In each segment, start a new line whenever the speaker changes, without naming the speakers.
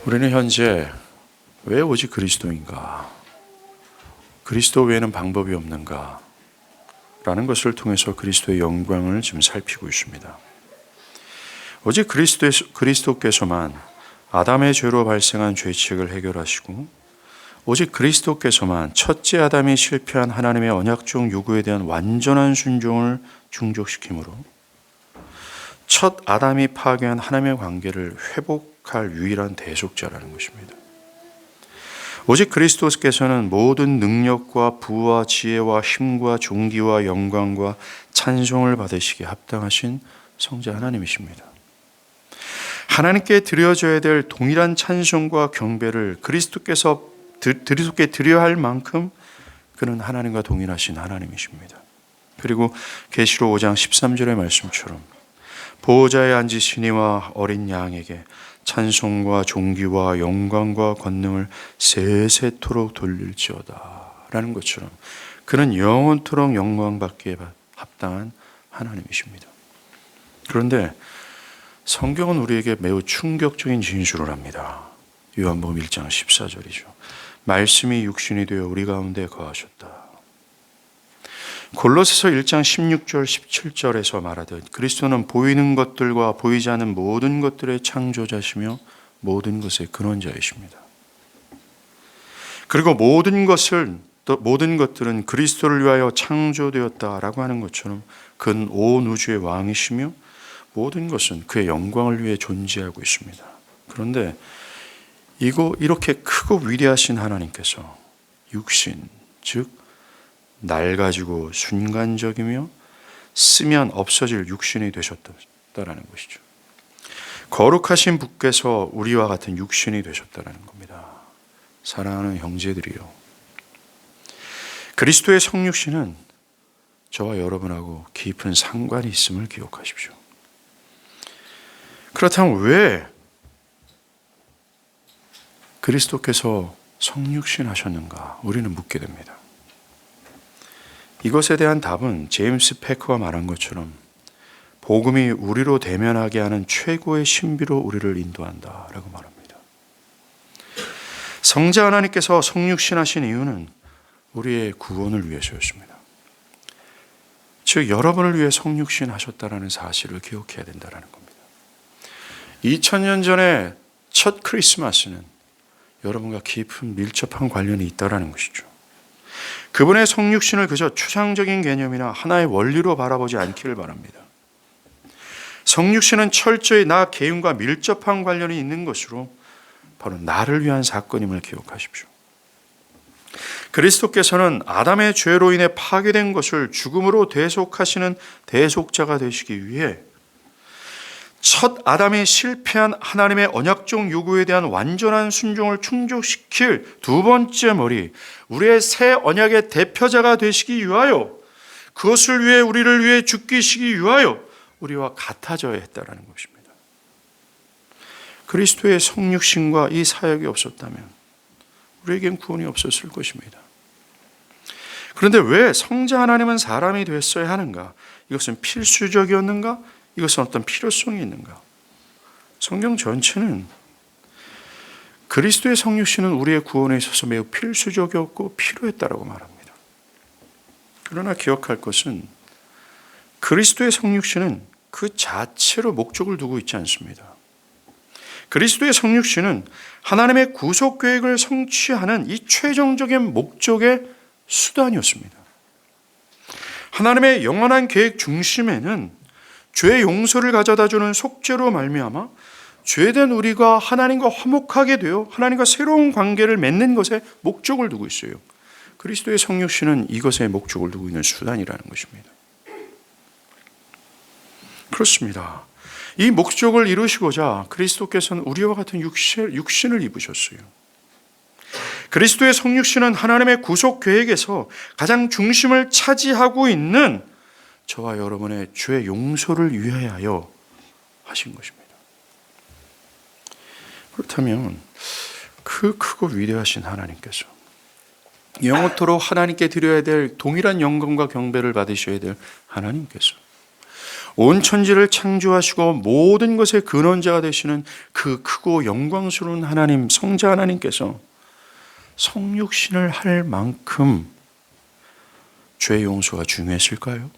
우리는 현재 왜 오직 그리스도인가? 그리스도 외에는 방법이 없는가? 라는 것을 통해서 그리스도의 영광을 지금 살피고 있습니다. 오직 그리스도께서만 아담의 죄로 발생한 죄책을 해결하시고, 오직 그리스도께서만 첫째 아담이 실패한 하나님의 언약적 요구에 대한 완전한 순종을 충족시키므로 첫 아담이 파괴한 하나님의 관계를 회복할 유일한 대속자라는 것입니다. 오직 그리스도께서는 모든 능력과 부와 지혜와 힘과 존귀와 영광과 찬송을 받으시기에 합당하신 성자 하나님이십니다. 하나님께 드려져야 될 동일한 찬송과 경배를 그리스도께 드려야 할 만큼 그는 하나님과 동일하신 하나님이십니다. 그리고 계시록 5장 13절의 말씀처럼 보호자에 앉으시니와 어린 양에게 찬송과 존귀와 영광과 권능을 세세토록 돌릴지어다 라는 것처럼 그는 영원토록 영광받기에 합당한 하나님이십니다. 그런데 성경은 우리에게 매우 충격적인 진술을 합니다. 요한복음 1장 14절이죠. 말씀이 육신이 되어 우리 가운데 거하셨다. 골로새서 1장 16절 17절에서 말하듯 그리스도는 보이는 것들과 보이지 않는 모든 것들의 창조자시며 모든 것의 근원자이십니다. 그리고 모든 것들은 그리스도를 위하여 창조되었다라고 하는 것처럼 그는 온 우주의 왕이시며 모든 것은 그의 영광을 위해 존재하고 있습니다. 그런데 이렇게 크고 위대하신 하나님께서 육신, 즉 낡아지고 순간적이며 쓰면 없어질 육신이 되셨다라는 것이죠. 거룩하신 분께서 우리와 같은 육신이 되셨다라는 겁니다. 사랑하는 형제들이요, 그리스도의 성육신은 저와 여러분하고 깊은 상관이 있음을 기억하십시오. 그렇다면 왜 그리스도께서 성육신 하셨는가? 우리는 묻게 됩니다. 이것에 대한 답은 제임스 패커가 말한 것처럼 복음이 우리로 대면하게 하는 최고의 신비로 우리를 인도한다라고 말합니다. 성자 하나님께서 성육신 하신 이유는 우리의 구원을 위해서였습니다. 즉 여러분을 위해 성육신 하셨다라는 사실을 기억해야 된다는 겁니다. 2000년 전에 첫 크리스마스는 여러분과 깊은 밀접한 관련이 있다는 것이죠. 그분의 성육신을 그저 추상적인 개념이나 하나의 원리로 바라보지 않기를 바랍니다. 성육신은 철저히 나 개인과 밀접한 관련이 있는 것으로 바로 나를 위한 사건임을 기억하십시오. 그리스도께서는 아담의 죄로 인해 파괴된 것을 죽음으로 대속하시는 대속자가 되시기 위해 첫 아담이 실패한 하나님의 언약적 요구에 대한 완전한 순종을 충족시킬 두 번째 머리, 우리의 새 언약의 대표자가 되시기 위하여, 그것을 위해 우리를 위해 죽기시기 위하여 우리와 같아져야 했다는 것입니다. 그리스도의 성육신과 이 사역이 없었다면 우리에겐 구원이 없었을 것입니다. 그런데 왜 성자 하나님은 사람이 됐어야 하는가? 이것은 필수적이었는가? 이것은 어떤 필요성이 있는가? 성경 전체는 그리스도의 성육신은 우리의 구원에 있어서 매우 필수적이었고 필요했다라고 말합니다. 그러나 기억할 것은 그리스도의 성육신은 그 자체로 목적을 두고 있지 않습니다. 그리스도의 성육신은 하나님의 구속 계획을 성취하는 이 최종적인 목적의 수단이었습니다. 하나님의 영원한 계획 중심에는 죄의 용서를 가져다주는 속죄로 말미암아 죄된 우리가 하나님과 화목하게 되어 하나님과 새로운 관계를 맺는 것에 목적을 두고 있어요. 그리스도의 성육신은 이것에 목적을 두고 있는 수단이라는 것입니다. 그렇습니다. 이 목적을 이루시고자 그리스도께서는 우리와 같은 육신을 입으셨어요. 그리스도의 성육신은 하나님의 구속 계획에서 가장 중심을 차지하고 있는 저와 여러분의 죄의 용서를 위하여 하신 것입니다. 그렇다면 그 크고 위대하신 하나님께서 영원토록 하나님께 드려야 될 동일한 영광과 경배를 받으셔야 될 하나님께서 온 천지를 창조하시고 모든 것의 근원자가 되시는 그 크고 영광스러운 하나님, 성자 하나님께서 성육신을 할 만큼 죄 용서가 중요했을까요?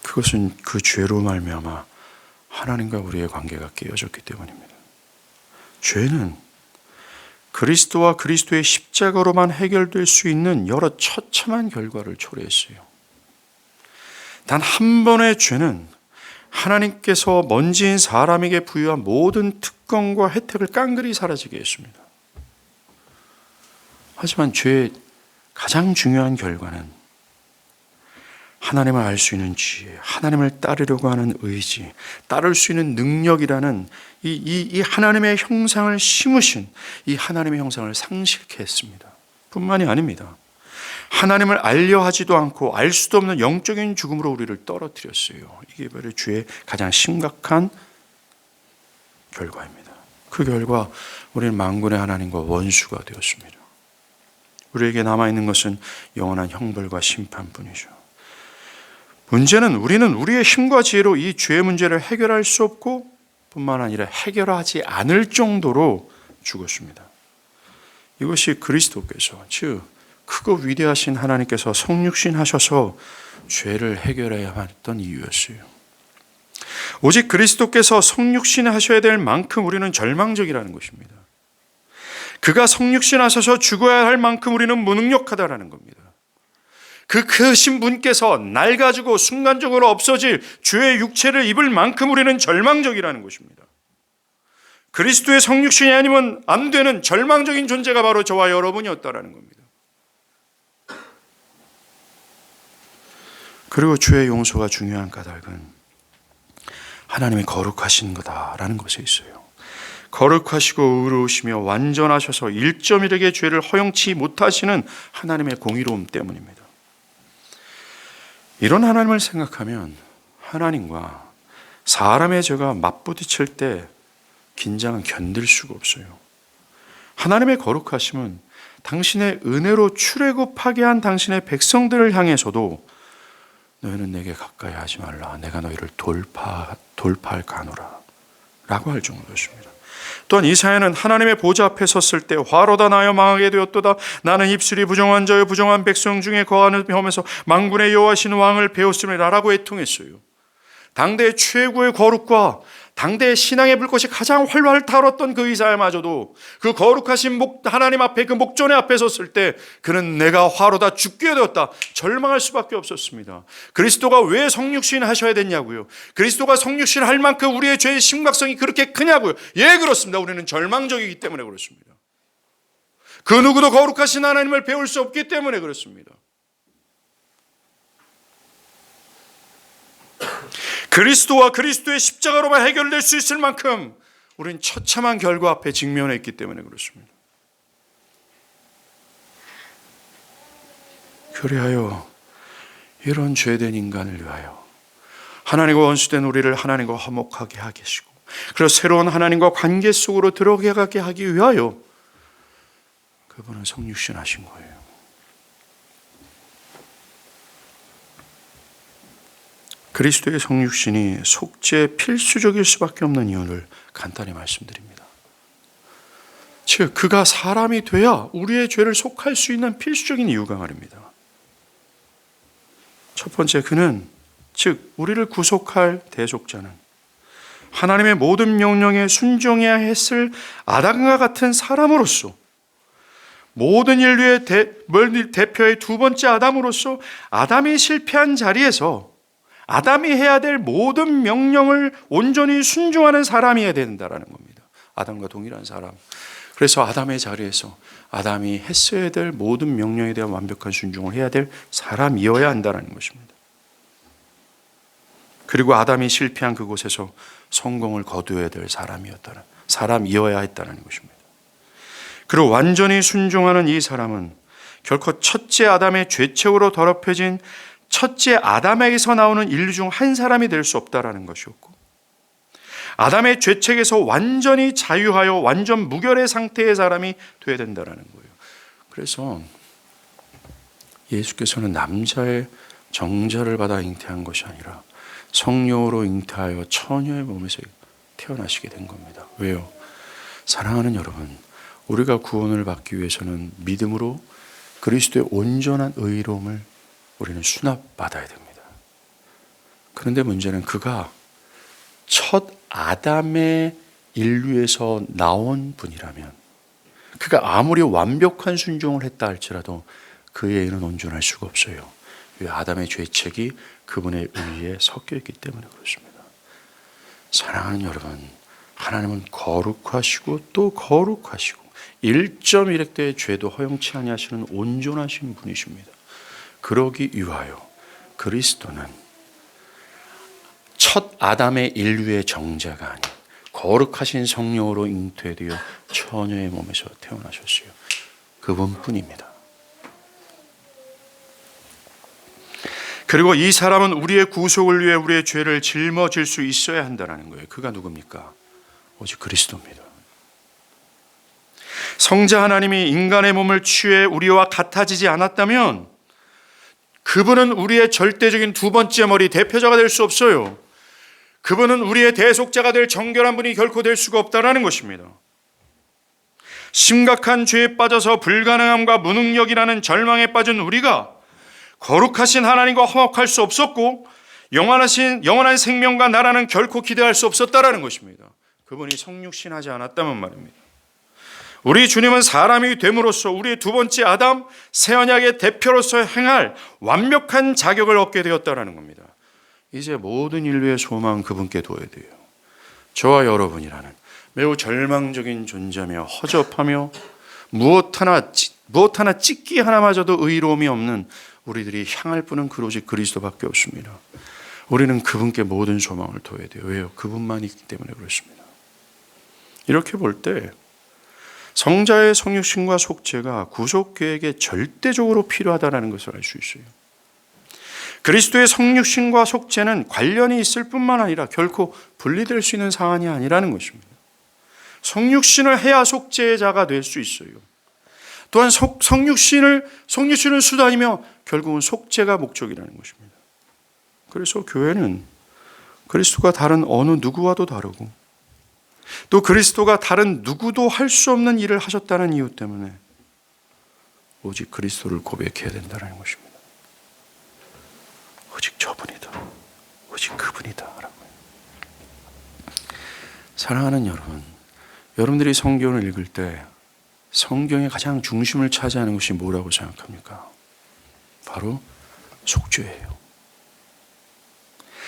그것은 그 죄로 말미암아 하나님과 우리의 관계가 깨어졌기 때문입니다. 죄는 그리스도와 그리스도의 십자가로만 해결될 수 있는 여러 처참한 결과를 초래했어요. 단 한 번의 죄는 하나님께서 먼지인 사람에게 부여한 모든 특권과 혜택을 깡그리 사라지게 했습니다. 하지만 죄의 가장 중요한 결과는 하나님을 알 수 있는 지혜, 하나님을 따르려고 하는 의지, 따를 수 있는 능력이라는 이 하나님의 형상을 심으신 이 하나님의 형상을 상실케 했습니다. 뿐만이 아닙니다. 하나님을 알려 하지도 않고 알 수도 없는 영적인 죽음으로 우리를 떨어뜨렸어요. 이게 바로 죄의 가장 심각한 결과입니다. 그 결과 우리는 만군의 하나님과 원수가 되었습니다. 우리에게 남아있는 것은 영원한 형벌과 심판뿐이죠. 문제는 우리는 우리의 힘과 지혜로 이 죄의 문제를 해결할 수 없고 뿐만 아니라 해결하지 않을 정도로 죽었습니다. 이것이 그리스도께서, 즉 크고 위대하신 하나님께서 성육신 하셔서 죄를 해결해야 했던 이유였어요. 오직 그리스도께서 성육신 하셔야 될 만큼 우리는 절망적이라는 것입니다. 그가 성육신 하셔서 죽어야 할 만큼 우리는 무능력하다라는 겁니다. 그 크신 분께서 날 가지고 순간적으로 없어질 죄의 육체를 입을 만큼 우리는 절망적이라는 것입니다. 그리스도의 성육신이 아니면 안 되는 절망적인 존재가 바로 저와 여러분이었다라는 겁니다. 그리고 죄의 용서가 중요한 까닭은 하나님이 거룩하신 거다라는 것에 있어요. 거룩하시고 의로우시며 완전하셔서 1.1에게 죄를 허용치 못하시는 하나님의 공의로움 때문입니다. 이런 하나님을 생각하면 하나님과 사람의 죄가 맞부딪힐 때 긴장은 견딜 수가 없어요. 하나님의 거룩하심은 당신의 은혜로 출애굽하게 한 당신의 백성들을 향해서도 너희는 내게 가까이 하지 말라, 내가 너희를 돌파할 가노라 라고 할 정도였습니다. 또한 이사야는 하나님의 보좌 앞에 섰을 때 화로다 나여 망하게 되었도다, 나는 입술이 부정한 자여 부정한 백성 중에 거하는 험에서 만군의 여호와신 왕을 배웠음이라 라고 애통했어요. 당대의 최고의 거룩과 당대의 신앙의 불꽃이 가장 활활 타올랐던 그 이사야마저도 그 거룩하신 하나님 앞에, 그 목전의 앞에 섰을 때 그는 내가 화로다 죽게 되었다 절망할 수밖에 없었습니다. 그리스도가 왜 성육신 하셔야 됐냐고요? 그리스도가 성육신 할 만큼 우리의 죄의 심각성이 그렇게 크냐고요? 예, 그렇습니다. 우리는 절망적이기 때문에 그렇습니다. 그 누구도 거룩하신 하나님을 배울 수 없기 때문에 그렇습니다. 그리스도와 그리스도의 십자가로만 해결될 수 있을 만큼 우리는 처참한 결과 앞에 직면했기 때문에 그렇습니다. 그리하여 이런 죄된 인간을 위하여 하나님과 원수된 우리를 하나님과 화목하게 하시고 그리고 새로운 하나님과 관계 속으로 들어가게 하기 위하여 그분은 성육신 하신 거예요. 그리스도의 성육신이 속죄 필수적일 수밖에 없는 이유를 간단히 말씀드립니다. 즉 그가 사람이 돼야 우리의 죄를 속할 수 있는 필수적인 이유가 말입니다. 첫 번째, 그는 즉 우리를 구속할 대속자는 하나님의 모든 명령에 순종해야 했을 아담과 같은 사람으로서 모든 인류의 대표의 두 번째 아담으로서 아담이 실패한 자리에서 아담이 해야 될 모든 명령을 온전히 순종하는 사람이어야 된다는 겁니다. 아담과 동일한 사람. 그래서 아담의 자리에서 아담이 했어야 될 모든 명령에 대한 완벽한 순종을 해야 될 사람이어야 한다는 것입니다. 그리고 아담이 실패한 그곳에서 성공을 거두어야 될 사람이어야 했다는 것입니다. 그리고 완전히 순종하는 이 사람은 결코 첫째 아담의 죄책으로 더럽혀진 첫째 아담에게서 나오는 인류 중 한 사람이 될 수 없다라는 것이었고, 아담의 죄책에서 완전히 자유하여 완전 무결의 상태의 사람이 되어야 된다는 거예요. 그래서 예수께서는 남자의 정자를 받아 잉태한 것이 아니라 성령으로 잉태하여 처녀의 몸에서 태어나시게 된 겁니다. 왜요? 사랑하는 여러분, 우리가 구원을 받기 위해서는 믿음으로 그리스도의 온전한 의로움을 우리는 수납받아야 됩니다. 그런데 문제는 그가 첫 아담의 인류에서 나온 분이라면, 그가 아무리 완벽한 순종을 했다 할지라도 그의 의는 온전할 수가 없어요. 왜? 아담의 죄책이 그분의 의에 섞여 있기 때문에 그렇습니다. 사랑하는 여러분, 하나님은 거룩하시고 또 거룩하시고 1.1획대의 죄도 허용치 아니하시는 온전하신 분이십니다. 그러기 위하여 그리스도는 첫 아담의 인류의 정자가 아닌 거룩하신 성령으로 잉태되어 처녀의 몸에서 태어나셨어요. 그분뿐입니다. 그리고 이 사람은 우리의 구속을 위해 우리의 죄를 짊어질 수 있어야 한다는 거예요. 그가 누굽니까? 오직 그리스도입니다. 성자 하나님이 인간의 몸을 취해 우리와 같아지지 않았다면 그분은 우리의 절대적인 두 번째 머리, 대표자가 될 수 없어요. 그분은 우리의 대속자가 될 정결한 분이 결코 될 수가 없다는 것입니다. 심각한 죄에 빠져서 불가능함과 무능력이라는 절망에 빠진 우리가 거룩하신 하나님과 화목할 수 없었고 영원한 생명과 나라는 결코 기대할 수 없었다는 것입니다. 그분이 성육신하지 않았다면 말입니다. 우리 주님은 사람이 됨으로써 우리의 두 번째 아담, 새 언약의 대표로서 행할 완벽한 자격을 얻게 되었다는 겁니다. 이제 모든 인류의 소망은 그분께 둬야 돼요. 저와 여러분이라는 매우 절망적인 존재며 허접하며 무엇 하나 찍기 하나마저도 의로움이 없는 우리들이 향할 분은 오직 그리스도밖에 없습니다. 우리는 그분께 모든 소망을 둬야 돼요. 왜요? 그분만 있기 때문에 그렇습니다. 이렇게 볼 때 성자의 성육신과 속죄가 구속 계획에 절대적으로 필요하다는 것을 알 수 있어요. 그리스도의 성육신과 속죄는 관련이 있을 뿐만 아니라 결코 분리될 수 있는 사안이 아니라는 것입니다. 성육신을 해야 속죄의 자가 될 수 있어요. 또한 성육신은 수단이며 결국은 속죄가 목적이라는 것입니다. 그래서 교회는 그리스도가 다른 어느 누구와도 다르고 또 그리스도가 다른 누구도 할 수 없는 일을 하셨다는 이유 때문에 오직 그리스도를 고백해야 된다는 것입니다. 오직 저분이다. 오직 그분이다. 사랑하는 여러분, 여러분들이 성경을 읽을 때 성경의 가장 중심을 차지하는 것이 뭐라고 생각합니까? 바로 속죄예요.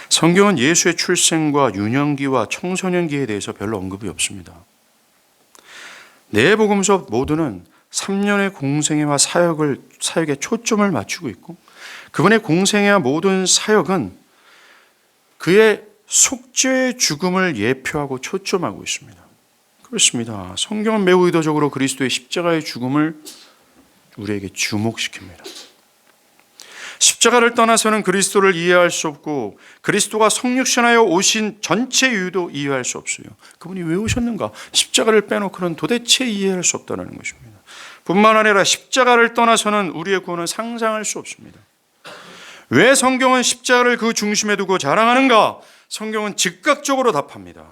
성경은 예수의 출생과 유년기와 청소년기에 대해서 별로 언급이 없습니다. 네 복음서 모두는 3년의 공생애와 사역에 초점을 맞추고 있고 그분의 공생애와 모든 사역은 그의 속죄의 죽음을 예표하고 초점하고 있습니다. 그렇습니다. 성경은 매우 의도적으로 그리스도의 십자가의 죽음을 우리에게 주목시킵니다. 십자가를 떠나서는 그리스도를 이해할 수 없고 그리스도가 성육신하여 오신 전체 이유도 이해할 수 없어요. 그분이 왜 오셨는가? 십자가를 빼놓고는 도대체 이해할 수 없다는 것입니다. 뿐만 아니라 십자가를 떠나서는 우리의 구원은 상상할 수 없습니다. 왜 성경은 십자가를 그 중심에 두고 자랑하는가? 성경은 즉각적으로 답합니다.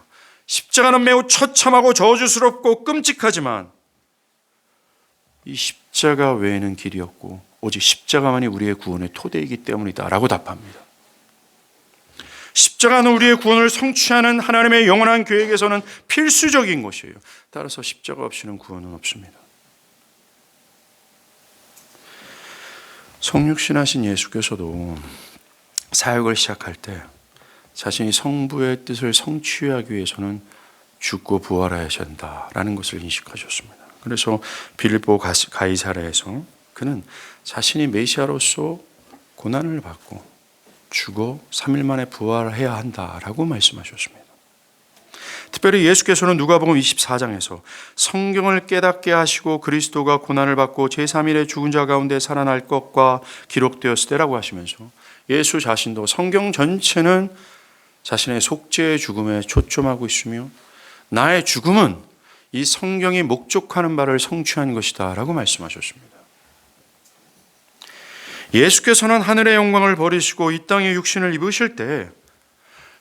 십자가는 매우 처참하고 저주스럽고 끔찍하지만 이 십자가 외에는 길이 없고 오직 십자가만이 우리의 구원의 토대이기 때문이다 라고 답합니다. 십자가는 우리의 구원을 성취하는 하나님의 영원한 계획에서는 필수적인 것이에요. 따라서 십자가 없이는 구원은 없습니다. 성육신하신 예수께서도 사역을 시작할 때 자신이 성부의 뜻을 성취하기 위해서는 죽고 부활해야 한다라는 것을 인식하셨습니다. 그래서 빌립보 가이사랴에서 그는 자신이 메시아로서 고난을 받고 죽어 3일 만에 부활해야 한다라고 말씀하셨습니다. 특별히 예수께서는 누가복음 24장에서 성경을 깨닫게 하시고 그리스도가 고난을 받고 제3일에 죽은 자 가운데 살아날 것과 기록되었을 때라고 하시면서 예수 자신도 성경 전체는 자신의 속죄의 죽음에 초점하고 있으며 나의 죽음은 이 성경이 목적하는 바를 성취한 것이다 라고 말씀하셨습니다. 예수께서는 하늘의 영광을 버리시고 이 땅에 육신을 입으실 때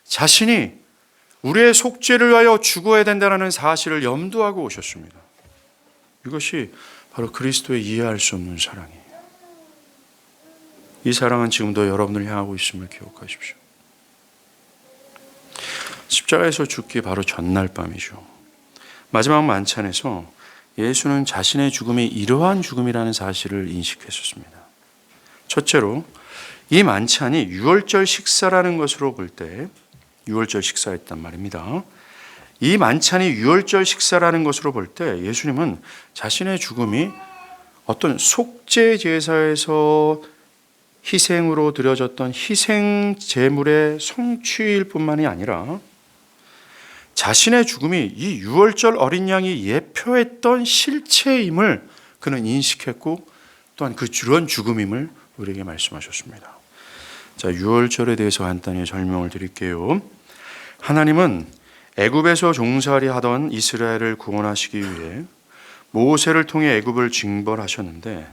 자신이 우리의 속죄를 위하여 죽어야 된다는 사실을 염두하고 오셨습니다. 이것이 바로 그리스도의 이해할 수 없는 사랑이에요. 이 사랑은 지금도 여러분을 향하고 있음을 기억하십시오. 십자가에서 죽기 바로 전날 밤이죠. 마지막 만찬에서 예수는 자신의 죽음이 이러한 죽음이라는 사실을 인식했었습니다. 첫째로 이 만찬이 유월절 식사라는 것으로 볼 때 유월절 식사였단 말입니다. 이 만찬이 유월절 식사라는 것으로 볼 때 예수님은 자신의 죽음이 어떤 속죄 제사에서 희생으로 드려졌던 희생 제물의 성취일 뿐만이 아니라 자신의 죽음이 이 유월절 어린 양이 예표했던 실체임을 그는 인식했고 또한 그런 죽음임을 우리에게 말씀하셨습니다. 자, 유월절에 대해서 간단히 설명을 드릴게요. 하나님은 애굽에서 종살이 하던 이스라엘을 구원하시기 위해 모세를 통해 애굽을 징벌하셨는데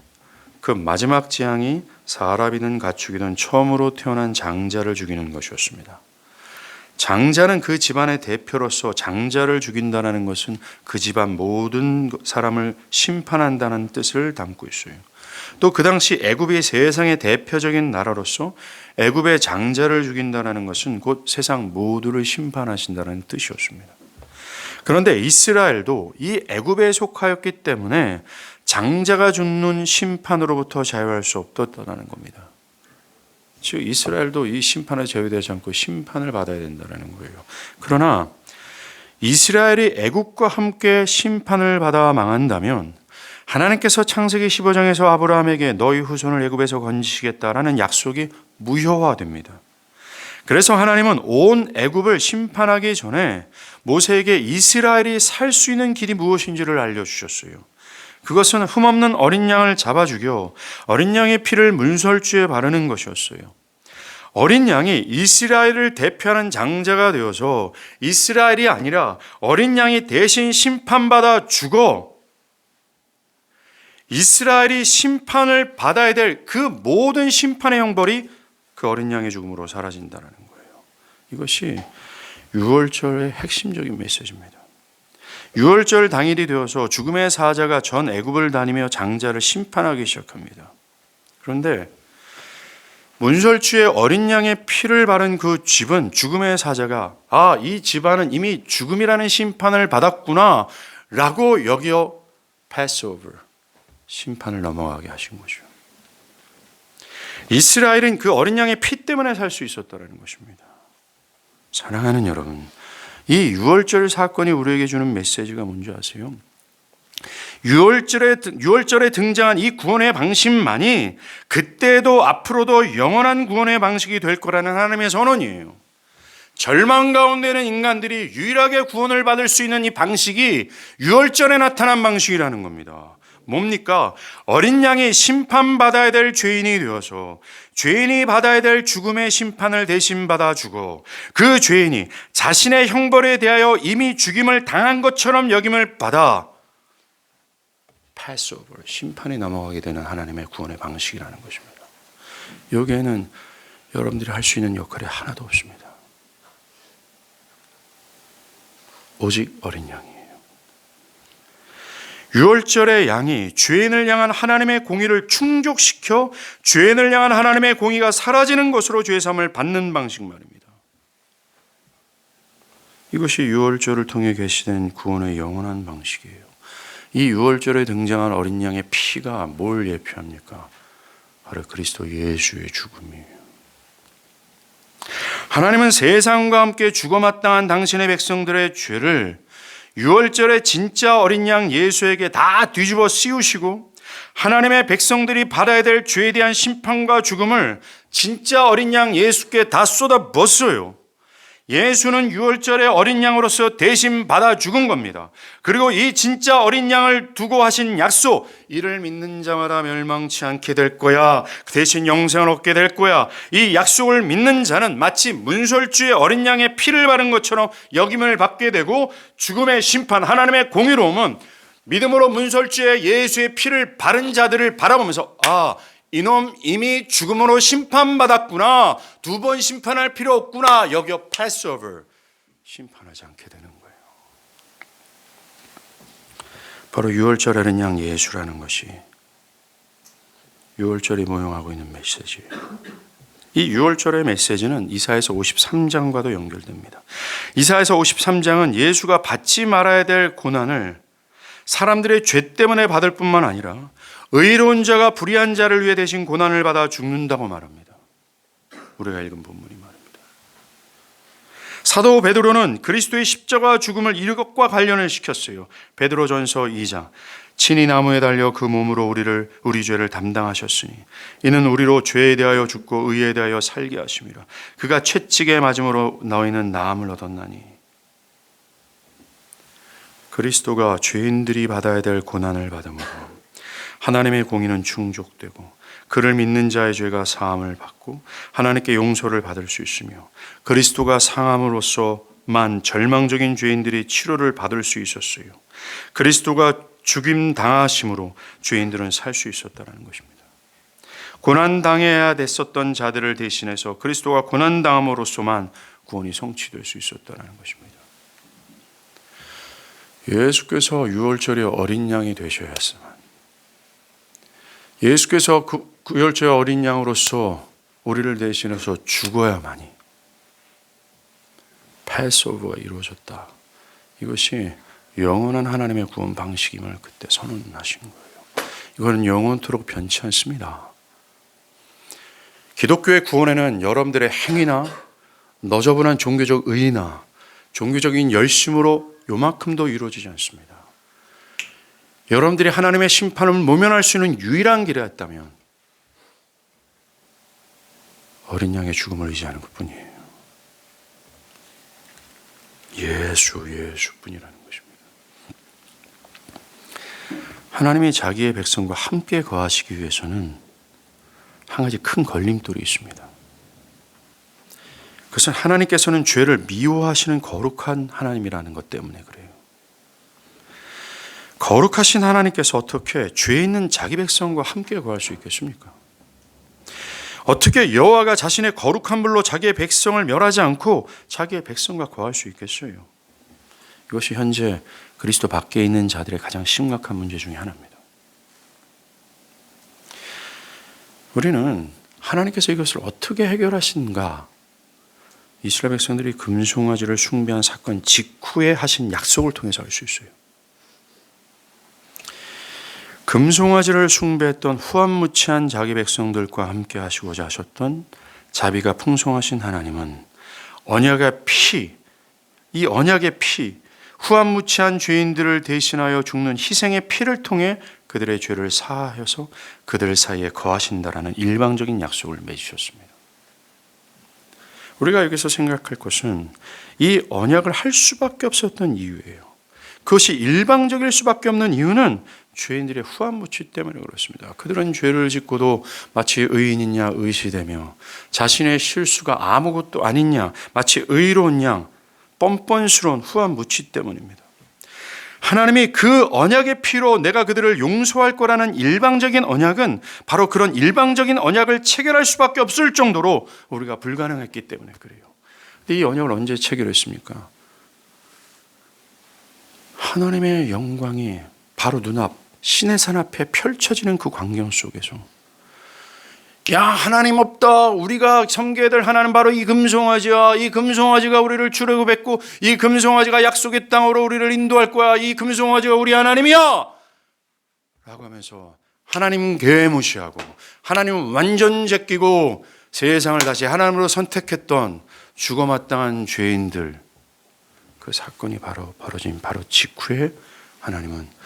그 마지막 재앙이 사람이든 가축이든 처음으로 태어난 장자를 죽이는 것이었습니다. 장자는 그 집안의 대표로서 장자를 죽인다는 것은 그 집안 모든 사람을 심판한다는 뜻을 담고 있어요. 또 그 당시 애굽이 세상의 대표적인 나라로서 애굽의 장자를 죽인다는 것은 곧 세상 모두를 심판하신다는 뜻이었습니다. 그런데 이스라엘도 이 애굽에 속하였기 때문에 장자가 죽는 심판으로부터 자유할 수 없었다는 겁니다. 즉 이스라엘도 이 심판에 제외되지 않고 심판을 받아야 된다는 거예요. 그러나 이스라엘이 애굽과 함께 심판을 받아 망한다면 하나님께서 창세기 15장에서 아브라함에게 너희 후손을 애굽에서 건지시겠다라는 약속이 무효화됩니다. 그래서 하나님은 온 애굽을 심판하기 전에 모세에게 이스라엘이 살 수 있는 길이 무엇인지를 알려주셨어요. 그것은 흠없는 어린 양을 잡아 죽여 어린 양의 피를 문설주에 바르는 것이었어요. 어린 양이 이스라엘을 대표하는 장자가 되어서 이스라엘이 아니라 어린 양이 대신 심판받아 죽어 이스라엘이 심판을 받아야 될 그 모든 심판의 형벌이 그 어린 양의 죽음으로 사라진다는 거예요. 이것이 유월절의 핵심적인 메시지입니다. 유월절 당일이 되어서 죽음의 사자가 전 애굽을 다니며 장자를 심판하기 시작합니다. 그런데 문설주에 어린 양의 피를 바른 그 집은 죽음의 사자가 이 집안은 이미 죽음이라는 심판을 받았구나 라고 여겨 패스오버 심판을 넘어가게 하신 거죠. 이스라엘은 그 어린 양의 피 때문에 살 수 있었다는 것입니다. 사랑하는 여러분, 이 유월절 사건이 우리에게 주는 메시지가 뭔지 아세요? 유월절에 등장한 이 구원의 방식만이 그때도 앞으로도 영원한 구원의 방식이 될 거라는 하나님의 선언이에요. 절망 가운데 있는 인간들이 유일하게 구원을 받을 수 있는 이 방식이 유월절에 나타난 방식이라는 겁니다. 뭡니까? 어린 양이 심판받아야 될 죄인이 되어서 죄인이 받아야 될 죽음의 심판을 대신 받아 주고 그 죄인이 자신의 형벌에 대하여 이미 죽임을 당한 것처럼 여김을 받아 패스오버 심판이 넘어가게 되는 하나님의 구원의 방식이라는 것입니다. 여기에는 여러분들이 할 수 있는 역할이 하나도 없습니다. 오직 어린 양이에요. 유월절의 양이 죄인을 향한 하나님의 공의를 충족시켜 죄인을 향한 하나님의 공의가 사라지는 것으로 죄사함을 받는 방식 말입니다. 이것이 유월절을 통해 계시된 구원의 영원한 방식이에요. 이 유월절에 등장한 어린 양의 피가 뭘 예표합니까? 바로 그리스도 예수의 죽음이에요. 하나님은 세상과 함께 죽어마땅한 당신의 백성들의 죄를 유월절에 진짜 어린 양 예수에게 다 뒤집어 씌우시고 하나님의 백성들이 받아야 될 죄에 대한 심판과 죽음을 진짜 어린 양 예수께 다 쏟아붓어요. 예수는 유월절의 어린 양으로서 대신 받아 죽은 겁니다. 그리고 이 진짜 어린 양을 두고 하신 약속, 이를 믿는 자마다 멸망치 않게 될 거야. 대신 영생을 얻게 될 거야. 이 약속을 믿는 자는 마치 문설주의 어린 양의 피를 바른 것처럼 여김을 받게 되고 죽음의 심판, 하나님의 공의로움은 믿음으로 문설주의 예수의 피를 바른 자들을 바라보면서 이놈 이미 죽음으로 심판받았구나, 두 번 심판할 필요 없구나 여겨 패스오버, 심판하지 않게 되는 거예요. 바로 유월절 어린 양 예수라는 것이 유월절이 모형하고 있는 메시지예요. 이 유월절의 메시지는 이사야서 53장과도 연결됩니다. 이사야서 53장은 예수가 받지 말아야 될 고난을 사람들의 죄 때문에 받을 뿐만 아니라 의로운 자가 불의한 자를 위해 대신 고난을 받아 죽는다고 말합니다. 우리가 읽은 본문이 말입니다. 사도 베드로는 그리스도의 십자가 죽음을 이것과 관련을 시켰어요. 베드로전서 2장, 친히 나무에 달려 그 몸으로 우리 죄를 담당하셨으니 이는 우리로 죄에 대하여 죽고 의에 대하여 살게 하심이라. 그가 채찍에 맞음으로 너희는 나음을 얻었나니. 그리스도가 죄인들이 받아야 될 고난을 받음으로 하나님의 공의는 충족되고 그를 믿는 자의 죄가 사함을 받고 하나님께 용서를 받을 수 있으며 그리스도가 상함으로써만 절망적인 죄인들이 치료를 받을 수 있었어요. 그리스도가 죽임 당하심으로 죄인들은 살 수 있었다는 것입니다. 고난 당해야 됐었던 자들을 대신해서 그리스도가 고난 당함으로써만 구원이 성취될 수 있었다는 것입니다. 예수께서 유월절의 어린 양이 되셔야지만, 예수께서 유월절의 어린 양으로서 우리를 대신해서 죽어야만이 패스오버가 이루어졌다. 이것이 영원한 하나님의 구원 방식임을 그때 선언하신 거예요. 이거는 영원토록 변치 않습니다. 기독교의 구원에는 여러분들의 행위나 너저분한 종교적 의의나 종교적인 열심으로 요만큼도 이루어지지 않습니다. 여러분들이 하나님의 심판을 모면할 수 있는 유일한 길이었다면 어린 양의 죽음을 의지하는 것뿐이에요. 예수뿐이라는 것입니다. 하나님이 자기의 백성과 함께 거하시기 위해서는 한 가지 큰 걸림돌이 있습니다. 그것은 하나님께서는 죄를 미워하시는 거룩한 하나님이라는 것 때문에 그래요. 거룩하신 하나님께서 어떻게 죄 있는 자기 백성과 함께 거할 수 있겠습니까? 어떻게 여호와가 자신의 거룩한 불로 자기의 백성을 멸하지 않고 자기의 백성과 거할 수 있겠어요? 이것이 현재 그리스도 밖에 있는 자들의 가장 심각한 문제 중에 하나입니다. 우리는 하나님께서 이것을 어떻게 해결하신가, 이스라엘 백성들이 금송아지를 숭배한 사건 직후에 하신 약속을 통해서 알 수 있어요. 금송아지를 숭배했던 후한무치한 자기 백성들과 함께 하시고자 하셨던 자비가 풍성하신 하나님은 언약의 피, 이 언약의 피, 후한무치한 죄인들을 대신하여 죽는 희생의 피를 통해 그들의 죄를 사하여서 그들 사이에 거하신다라는 일방적인 약속을 맺으셨습니다. 우리가 여기서 생각할 것은 이 언약을 할 수밖에 없었던 이유예요. 그것이 일방적일 수밖에 없는 이유는 죄인들의 후한무치 때문에 그렇습니다. 그들은 죄를 짓고도 마치 의인이냐 의시되며 자신의 실수가 아무것도 아니냐 마치 의로운 양 뻔뻔스러운 후한무치 때문입니다. 하나님이 그 언약의 피로 내가 그들을 용서할 거라는 일방적인 언약은 바로 그런 일방적인 언약을 체결할 수밖에 없을 정도로 우리가 불가능했기 때문에 그래요. 근데 이 언약을 언제 체결했습니까? 하나님의 영광이 바로 눈앞 신의 산 앞에 펼쳐지는 그 광경 속에서, 야, 하나님 없다, 우리가 섬겨야 될 하나님 바로 이 금송아지야, 이 금송아지가 우리를 출애굽했고 이 금송아지가 약속의 땅으로 우리를 인도할 거야, 이 금송아지가 우리 하나님이야 라고 하면서 하나님 개무시하고 하나님 완전 제끼고 세상을 다시 하나님으로 선택했던 죽어마땅한 죄인들, 그 사건이 벌어진 바로 직후에 하나님은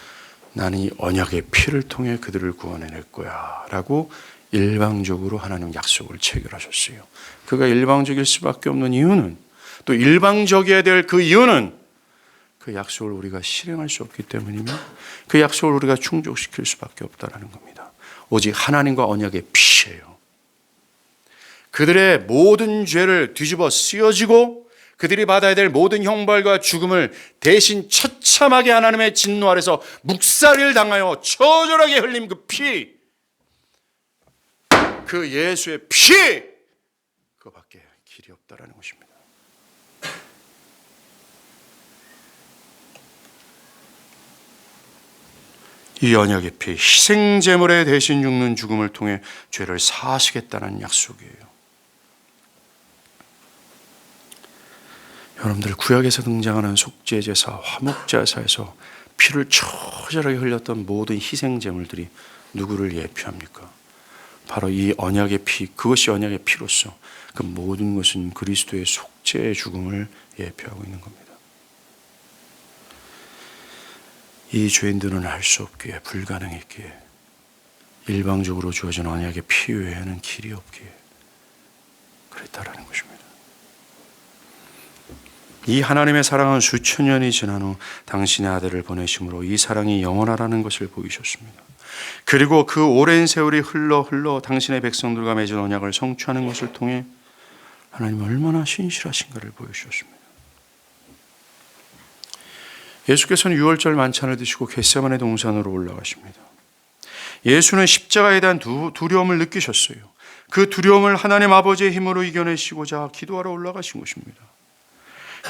나는 이 언약의 피를 통해 그들을 구원해낼 거야 라고 일방적으로 하나님 약속을 체결하셨어요. 그가 일방적일 수밖에 없는 이유는, 또 일방적이어야 될 그 이유는 그 약속을 우리가 실행할 수 없기 때문이며 그 약속을 우리가 충족시킬 수밖에 없다는 겁니다. 오직 하나님과 언약의 피예요. 그들의 모든 죄를 뒤집어 씌워지고 그들이 받아야 될 모든 형벌과 죽음을 대신 처참하게 하나님의 진노 아래서 묵살을 당하여 처절하게 흘린 그 피, 그 예수의 피, 그거밖에 길이 없다라는 것입니다. 이 언약의 피, 희생제물에 대신 죽는 죽음을 통해 죄를 사하시겠다는 약속이에요. 여러분들, 구약에서 등장하는 속죄제사, 화목제사에서 피를 처절하게 흘렸던 모든 희생제물들이 누구를 예표합니까? 바로 이 언약의 피, 그것이 언약의 피로서 그 모든 것은 그리스도의 속죄의 죽음을 예표하고 있는 겁니다. 이 죄인들은 할 수 없기에, 불가능했기에, 일방적으로 주어진 언약의 피 외에는 길이 없기에 그랬다라는 것입니다. 이 하나님의 사랑은 수천 년이 지난 후 당신의 아들을 보내심으로 이 사랑이 영원하라는 것을 보이셨습니다. 그리고 그 오랜 세월이 흘러 당신의 백성들과 맺은 언약을 성취하는 것을 통해 하나님은 얼마나 신실하신가를 보여주셨습니다. 예수께서는 유월절 만찬을 드시고 겟세마네 동산으로 올라가십니다. 예수는 십자가에 대한 두려움을 느끼셨어요. 그 두려움을 하나님 아버지의 힘으로 이겨내시고자 기도하러 올라가신 것입니다.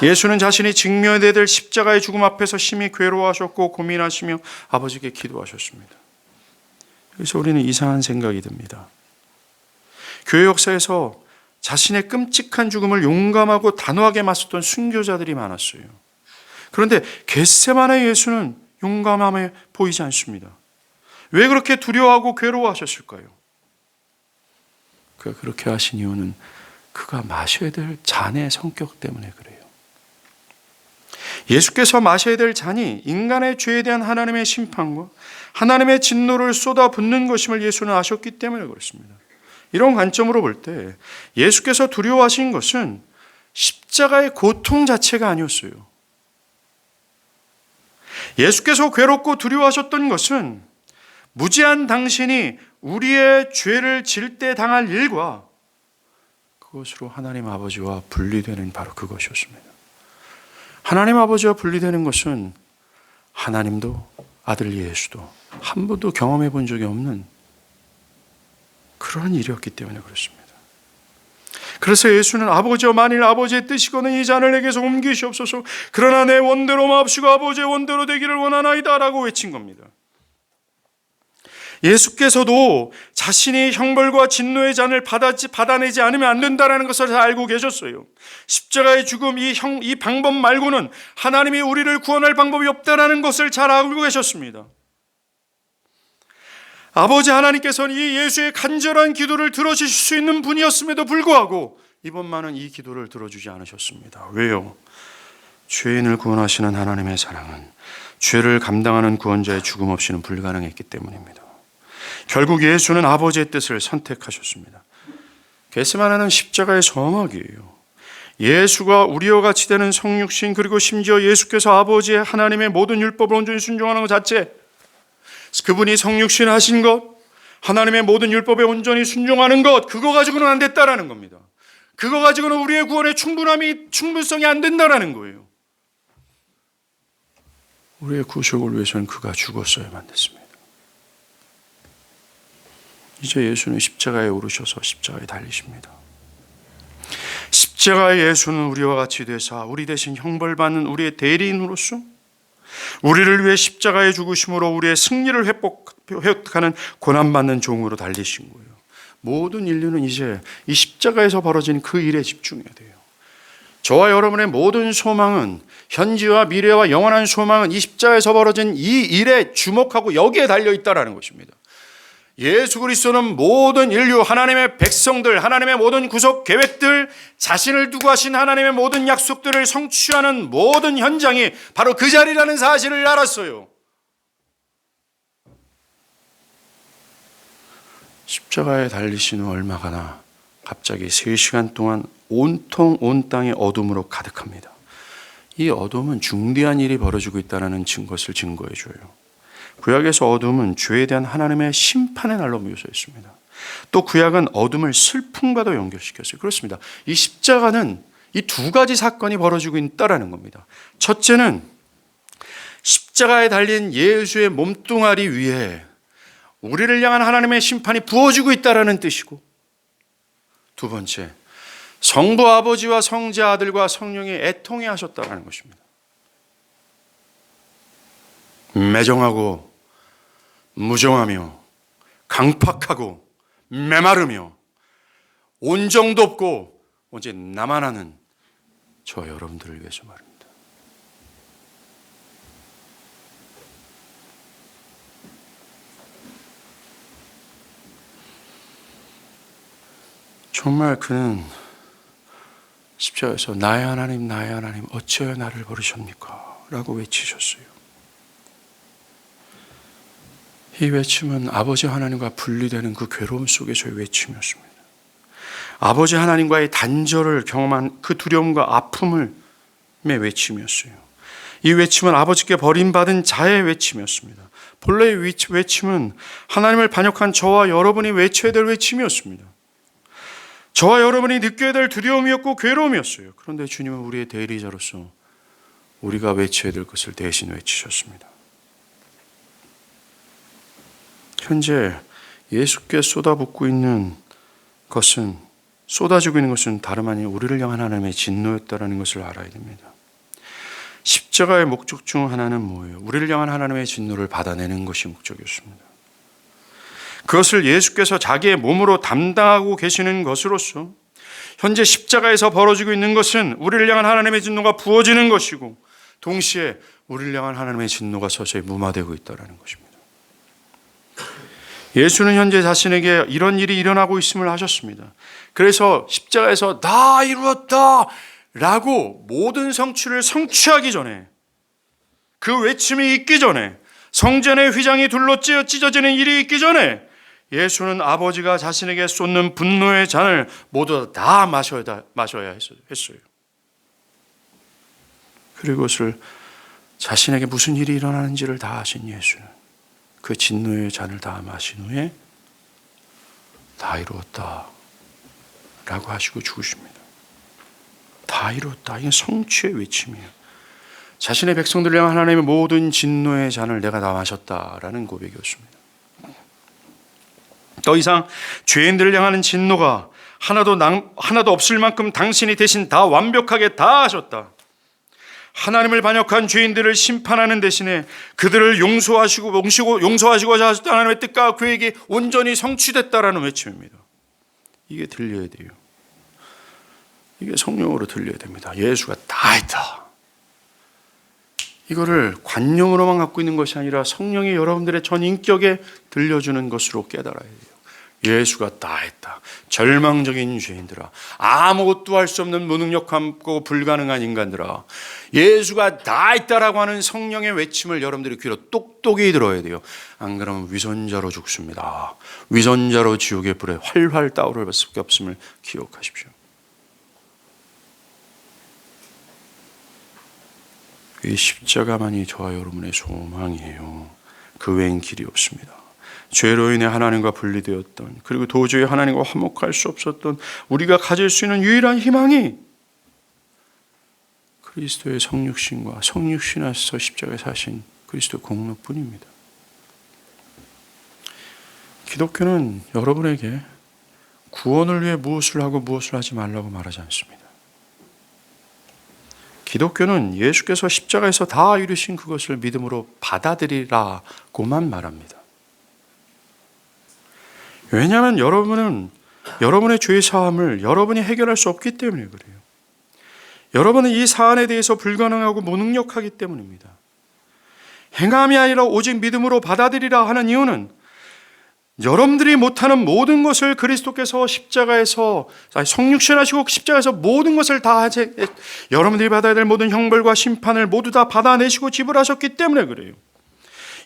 예수는 자신이 직면해야 될 십자가의 죽음 앞에서 심히 괴로워하셨고 고민하시며 아버지께 기도하셨습니다. 그래서 우리는 이상한 생각이 듭니다. 교회 역사에서 자신의 끔찍한 죽음을 용감하고 단호하게 맞섰던 순교자들이 많았어요. 그런데 겟세마네 예수는 용감함에 보이지 않습니다. 왜 그렇게 두려워하고 괴로워하셨을까요? 그가 그렇게 하신 이유는 그가 마셔야 될 잔의 성격 때문에 그래요. 예수께서 마셔야 될 잔이 인간의 죄에 대한 하나님의 심판과 하나님의 진노를 쏟아붓는 것임을 예수는 아셨기 때문에 그렇습니다. 이런 관점으로 볼 때 예수께서 두려워하신 것은 십자가의 고통 자체가 아니었어요. 예수께서 괴롭고 두려워하셨던 것은 무지한 당신이 우리의 죄를 질 때 당할 일과 그것으로 하나님 아버지와 분리되는 바로 그것이었습니다. 하나님 아버지와 분리되는 것은 하나님도 아들 예수도 한 번도 경험해 본 적이 없는 그러한 일이었기 때문에 그렇습니다. 그래서 예수는 아버지여, 만일 아버지의 뜻이거든 이 잔을 내게서 옮기시옵소서. 그러나 내 원대로 마옵시고 아버지의 원대로 되기를 원하나이다 라고 외친 겁니다. 예수께서도 자신이 형벌과 진노의 잔을 받아내지 않으면 안 된다는 것을 잘 알고 계셨어요. 십자가의 죽음, 이 방법 말고는 하나님이 우리를 구원할 방법이 없다는 것을 잘 알고 계셨습니다. 아버지 하나님께서는 이 예수의 간절한 기도를 들어주실 수 있는 분이었음에도 불구하고 이번만은 이 기도를 들어주지 않으셨습니다. 왜요? 죄인을 구원하시는 하나님의 사랑은 죄를 감당하는 구원자의 죽음 없이는 불가능했기 때문입니다. 결국 예수는 아버지의 뜻을 선택하셨습니다. 겟세마네는 십자가의 서막이에요. 예수가 우리와 같이 되는 성육신, 그리고 심지어 예수께서 아버지의 하나님의 모든 율법을 온전히 순종하는 것 자체, 그분이 성육신 하신 것, 하나님의 모든 율법에 온전히 순종하는 것, 그거 가지고는 안 됐다라는 겁니다. 그거 가지고는 우리의 구원의 충분성이 안 된다라는 거예요. 우리의 구속을 위해서는 그가 죽었어야만 됐습니다. 이제 예수는 십자가에 오르셔서 십자가에 달리십니다. 십자가의 예수는 우리와 같이 되사 우리 대신 형벌받는 우리의 대리인으로서 우리를 위해 십자가에 죽으심으로 우리의 승리를 회복하는 고난받는 종으로 달리신 거예요. 모든 인류는 이제 이 십자가에서 벌어진 그 일에 집중해야 돼요. 저와 여러분의 모든 소망은, 현지와 미래와 영원한 소망은 이 십자가에서 벌어진 이 일에 주목하고 여기에 달려있다는 것입니다. 예수 그리스도는 모든 인류, 하나님의 백성들, 하나님의 모든 구속 계획들, 자신을 두고 하신 하나님의 모든 약속들을 성취하는 모든 현장이 바로 그 자리라는 사실을 알았어요. 십자가에 달리신 후 얼마 가나 갑자기 3시간 동안 온통 온 땅이 어둠으로 가득합니다. 이 어둠은 중대한 일이 벌어지고 있다는 것을 증거해 줘요. 구약에서 어둠은 죄에 대한 하나님의 심판의 날로 묘사했습니다. 또 구약은 어둠을 슬픔과도 연결시켰어요. 그렇습니다. 이 십자가는 이 두 가지 사건이 벌어지고 있다는 겁니다. 첫째는 십자가에 달린 예수의 몸뚱아리 위에 우리를 향한 하나님의 심판이 부어지고 있다는 뜻이고, 두 번째, 성부 아버지와 성자 아들과 성령이 애통해 하셨다는 것입니다. 매정하고 무정하며 강팍하고 메마르며 온정도 없고 오직 나만 아는 저 여러분들을 위해서 말입니다. 정말 그는 십자가에서 나의 하나님 어찌하여 나를 버리십니까? 라고 외치셨어요. 이 외침은 아버지 하나님과 분리되는 그 괴로움 속에서의 외침이었습니다. 아버지 하나님과의 단절을 경험한 그 두려움과 아픔의 외침이었어요. 이 외침은 아버지께 버림받은 자의 외침이었습니다. 본래의 외침은 하나님을 반역한 저와 여러분이 외쳐야 될 외침이었습니다. 저와 여러분이 느껴야 될 두려움이었고 괴로움이었어요. 그런데 주님은 우리의 대리자로서 우리가 외쳐야 될 것을 대신 외치셨습니다. 현재 예수께 쏟아지고 있는 것은 다름 아닌 우리를 향한 하나님의 진노였다는 것을 알아야 됩니다. 십자가의 목적 중 하나는 뭐예요? 우리를 향한 하나님의 진노를 받아내는 것이 목적이었습니다. 그것을 예수께서 자기의 몸으로 담당하고 계시는 것으로서 현재 십자가에서 벌어지고 있는 것은 우리를 향한 하나님의 진노가 부어지는 것이고 동시에 우리를 향한 하나님의 진노가 서서히 무마되고 있다는 것입니다. 예수는 현재 자신에게 이런 일이 일어나고 있음을 아셨습니다. 그래서 십자가에서 다 이루었다 라고 모든 성취를 성취하기 전에, 그 외침이 있기 전에, 성전의 휘장이 둘로 찢어지는 일이 있기 전에 예수는 아버지가 자신에게 쏟는 분노의 잔을 모두 다 마셔야 했어요. 그리고 그것을 자신에게 무슨 일이 일어나는지를 다 아신 예수는 그 진노의 잔을 다 마신 후에 다 이루었다 라고 하시고 죽으십니다. 다 이루었다. 이게 성취의 외침이에요. 자신의 백성들을 향한 하나님의 모든 진노의 잔을 내가 다 마셨다라는 고백이었습니다. 더 이상 죄인들을 향하는 진노가 하나도 없을 만큼 당신이 대신 다 완벽하게 다 하셨다. 하나님을 반역한 죄인들을 심판하는 대신에 그들을 용서하시고자 하셨던 하나님의 뜻과 계획이 온전히 성취됐다라는 외침입니다. 이게 들려야 돼요. 이게 성령으로 들려야 됩니다. 예수가 다 했다. 이거를 관념으로만 갖고 있는 것이 아니라 성령이 여러분들의 전 인격에 들려주는 것으로 깨달아야 돼요. 예수가 다 했다. 절망적인 죄인들아, 아무것도 할 수 없는 무능력하고 불가능한 인간들아, 예수가 다 했다라고 하는 성령의 외침을 여러분들이 귀로 똑똑히 들어야 돼요. 안 그러면 위선자로 죽습니다. 위선자로 지옥의 불에 활활 타오를 수밖에 없음을 기억하십시오. 이 십자가만이 저와 여러분의 소망이에요. 그 외엔 길이 없습니다. 죄로 인해 하나님과 분리되었던, 그리고 도저히 하나님과 화목할 수 없었던 우리가 가질 수 있는 유일한 희망이 그리스도의 성육신과 성육신하셔서 십자가에 사신 그리스도의 공로뿐입니다. 기독교는 여러분에게 구원을 위해 무엇을 하고 무엇을 하지 말라고 말하지 않습니다. 기독교는 예수께서 십자가에서 다 이루신 그것을 믿음으로 받아들이라고만 말합니다. 왜냐하면 여러분은 여러분의 죄 사함을 여러분이 해결할 수 없기 때문에 그래요. 여러분은 이 사안에 대해서 불가능하고 무능력하기 때문입니다. 행함이 아니라 오직 믿음으로 받아들이라 하는 이유는 여러분들이 못하는 모든 것을 그리스도께서 십자가에서 성육신하시고 십자가에서 모든 것을 다 여러분들이 받아야 될 모든 형벌과 심판을 모두 다 받아내시고 지불하셨기 때문에 그래요.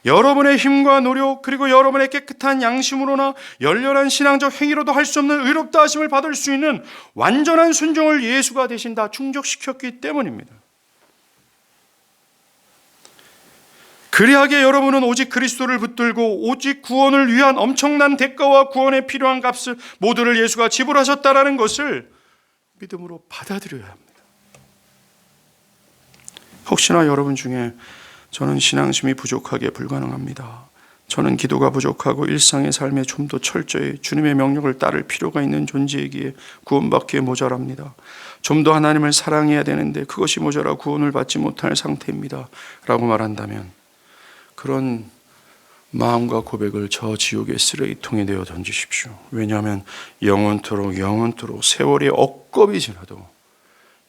여러분의 힘과 노력, 그리고 여러분의 깨끗한 양심으로나 열렬한 신앙적 행위로도 할 수 없는 의롭다 하심을 받을 수 있는 완전한 순종을 예수가 대신 다 충족시켰기 때문입니다. 그리하게 여러분은 오직 그리스도를 붙들고 오직 구원을 위한 엄청난 대가와 구원에 필요한 값을 모두를 예수가 지불하셨다라는 것을 믿음으로 받아들여야 합니다. 혹시나 여러분 중에 저는 신앙심이 부족하기에 불가능합니다, 저는 기도가 부족하고 일상의 삶에 좀 더 철저히 주님의 명령을 따를 필요가 있는 존재이기에 구원받기에 모자랍니다. 좀 더 하나님을 사랑해야 되는데 그것이 모자라 구원을 받지 못할 상태입니다 라고 말한다면, 그런 마음과 고백을 저 지옥의 쓰레기통에 내어 던지십시오. 왜냐하면 영원토록 세월이 억겁이 지나도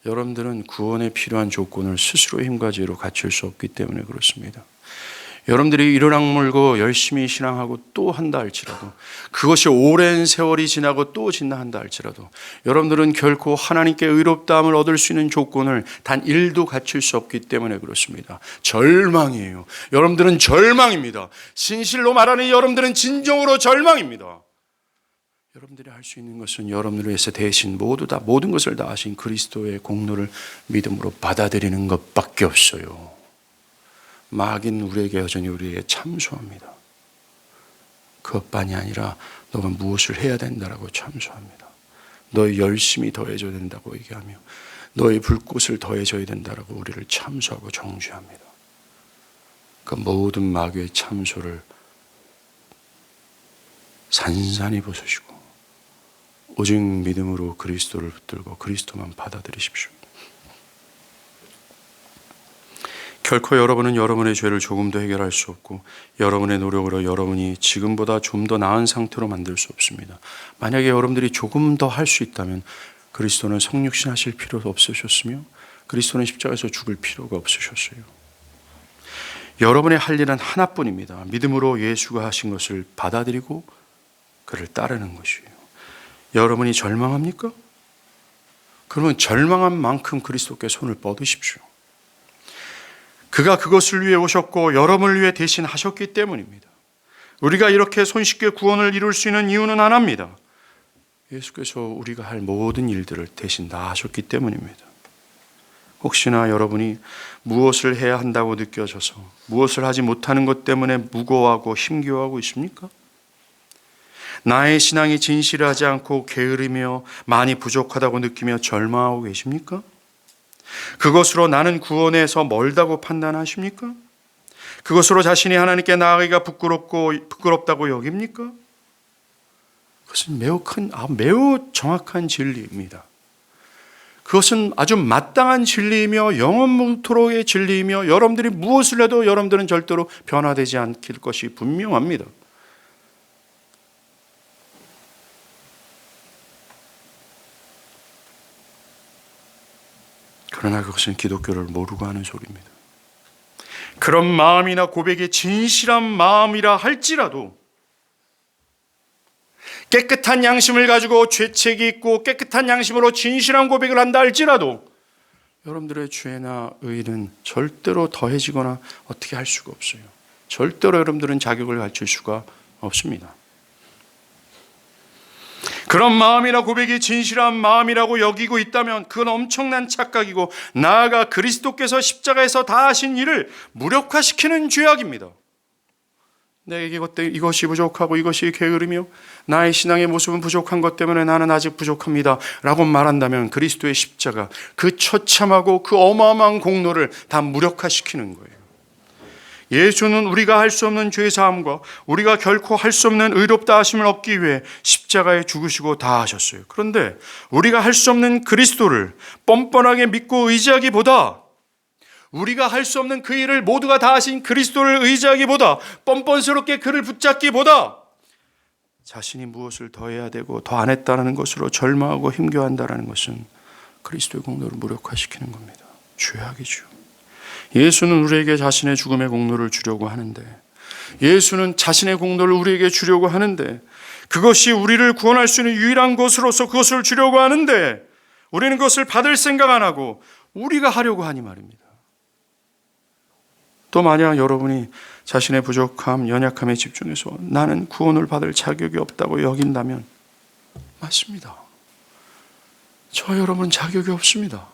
여러분들은 구원에 필요한 조건을 스스로 힘과 지혜로 갖출 수 없기 때문에 그렇습니다. 여러분들이 이를 악물고 열심히 신앙하고 또 한다 할지라도, 그것이 오랜 세월이 지나고 또 지나 한다 할지라도, 여러분들은 결코 하나님께 의롭다함을 얻을 수 있는 조건을 단 1도 갖출 수 없기 때문에 그렇습니다. 절망이에요. 여러분들은 절망입니다. 진실로 말하는 여러분들은 진정으로 절망입니다. 여러분들이 할 수 있는 것은 여러분들을 위해서 대신 모든 것을 다 하신 그리스도의 공로를 믿음으로 받아들이는 것밖에 없어요. 마귀는 우리에게 참소합니다. 그것만이 아니라 너가 무엇을 해야 된다라고 참소합니다. 너의 열심이 더해져야 된다고 얘기하며 너의 불꽃을 더해져야 된다라고 우리를 참소하고 정죄합니다. 그 모든 마귀의 참소를 산산히 벗으시고 오직 믿음으로 그리스도를 붙들고 그리스도만 받아들이십시오. 결코 여러분은 여러분의 죄를 조금 더 해결할 수 없고 여러분의 노력으로 여러분이 지금보다 좀 더 나은 상태로 만들 수 없습니다. 만약에 여러분들이 조금 더 할 수 있다면 그리스도는 성육신 하실 필요도 없으셨으며 그리스도는 십자가에서 죽을 필요가 없으셨어요. 여러분의 할 일은 하나뿐입니다. 믿음으로 예수가 하신 것을 받아들이고 그를 따르는 것이에요. 여러분이 절망합니까? 그러면 절망한 만큼 그리스도께 손을 뻗으십시오. 그가 그것을 위해 오셨고 여러분을 위해 대신 하셨기 때문입니다. 우리가 이렇게 손쉽게 구원을 이룰 수 있는 이유는 하나입니다. 예수께서 우리가 할 모든 일들을 대신 다 하셨기 때문입니다. 혹시나 여러분이 무엇을 해야 한다고 느껴져서 무엇을 하지 못하는 것 때문에 무거워하고 힘겨워하고 있습니까? 나의 신앙이 진실하지 않고 게으르며 많이 부족하다고 느끼며 절망하고 계십니까? 그것으로 나는 구원에서 멀다고 판단하십니까? 그것으로 자신이 하나님께 나아가기가 부끄럽다고 여깁니까? 그것은 매우 정확한 진리입니다. 그것은 아주 마땅한 진리이며 영원토록의 진리이며 여러분들이 무엇을 해도 여러분들은 절대로 변화되지 않을 것이 분명합니다. 그러나 그것은 기독교를 모르고 하는 소리입니다. 그런 마음이나 고백이 진실한 마음이라 할지라도 깨끗한 양심을 가지고 죄책이 있고 깨끗한 양심으로 진실한 고백을 한다 할지라도 여러분들의 죄나 의는 절대로 더해지거나 어떻게 할 수가 없어요. 절대로 여러분들은 자격을 갖출 수가 없습니다. 그런 마음이나 고백이 진실한 마음이라고 여기고 있다면 그건 엄청난 착각이고 나아가 그리스도께서 십자가에서 다 하신 일을 무력화시키는 죄악입니다. 내게 이것이 부족하고 이것이 게으르며 나의 신앙의 모습은 부족한 것 때문에 나는 아직 부족합니다 라고 말한다면 그리스도의 십자가 그 처참하고 그 어마어마한 공로를 다 무력화시키는 거예요. 예수는 우리가 할 수 없는 죄사함과 우리가 결코 할 수 없는 의롭다 하심을 얻기 위해 십자가에 죽으시고 다 하셨어요. 그런데 우리가 할 수 없는 그리스도를 뻔뻔하게 믿고 의지하기보다 우리가 할 수 없는 그 일을 모두가 다 하신 그리스도를 의지하기보다 뻔뻔스럽게 그를 붙잡기보다 자신이 무엇을 더 해야 되고 더 안 했다는 것으로 절망하고 힘겨워한다는 것은 그리스도의 공로를 무력화시키는 겁니다. 죄악이죠. 예수는 우리에게 자신의 죽음의 공로를 주려고 하는데 예수는 자신의 공로를 우리에게 주려고 하는데 그것이 우리를 구원할 수 있는 유일한 것으로서 그것을 주려고 하는데 우리는 그것을 받을 생각 안 하고 우리가 하려고 하니 말입니다. 또 만약 여러분이 자신의 부족함, 연약함에 집중해서 나는 구원을 받을 자격이 없다고 여긴다면 맞습니다. 저 여러분 자격이 없습니다.